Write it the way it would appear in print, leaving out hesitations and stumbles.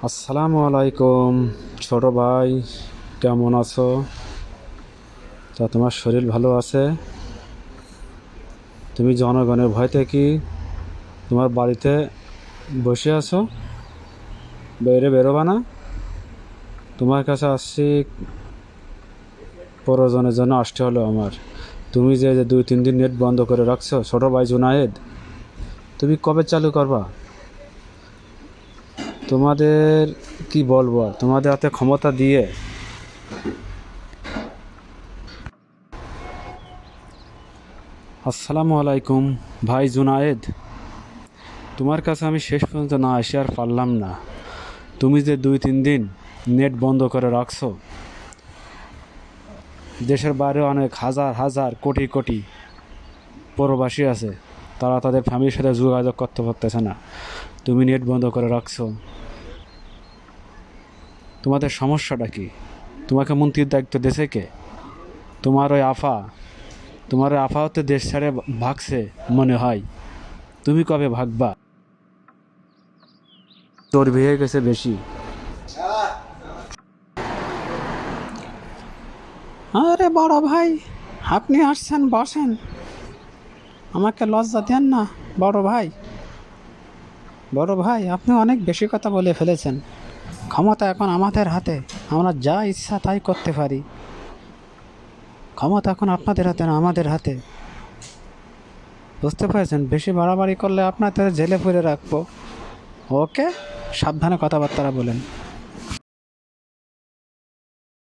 আসসালামু আলাইকুম ছোট ভাই, কেমন আছো? তোমার শরীর ভালো আছে? তুমি জনগণের ভয়তে কি তোমার বাড়িতে বসে আছো? বাইরে বেরোবা না? তোমার কাছে আসছি প্রয়োজনের জন্য আসতে হলো আমার। তুমি যে 2-3 দিন নেট বন্ধ করে রাখছো ছোট ভাই জুনায়েদ, তুমি কবে চালু করবা? তোমাদের কি বলবো আর, তোমাদের হাতে ক্ষমতা দিয়ে। আসসালামু আলাইকুম ভাই জুনায়েদ, তোমার কাছে আমি শেষ পর্যন্ত না এসে আর পারলাম না। তুমি যে 2-3 দিন নেট বন্ধ করে রাখছো, দেশের বাইরে অনেক হাজার হাজার কোটি কোটি প্রবাসী আছে, তারা তাদের ফ্যামিলির সাথে যোগাযোগ করতে পারতেছে না। তুমি নেট বন্ধ করে রাখছো, তোমাদের সমস্যাটা কি? তোমাকে মন্ত্রীর দায়িত্ব দেশে কে? তোমার ওই আফা, তোমার ওই আফা হতে দেশ ছেড়ে ভাগছে মনে হয়। তুমি কবে ভাগবা? তোর হয়ে গেছে বেশি। আরে বড় ভাই, আপনি আসছেন, বসেন। আমাকে লজ্জা দেন না বড় ভাই। বড় ভাই, আপনি অনেক বেশি কথা বলে ফেলেছেন। ক্ষমতা এখন আমাদের হাতে, আমরা যা ইচ্ছা তাই করতে পারি। ক্ষমতা এখন আপনাদের হাতে না, আমাদের হাতে। বুঝতে পেরেছেন? বেশি বাড়াবাড়ি করলে আপনাদের জেলে পুরে রাখবো। ওকে, সাবধানে কথাবার্তা বলেন।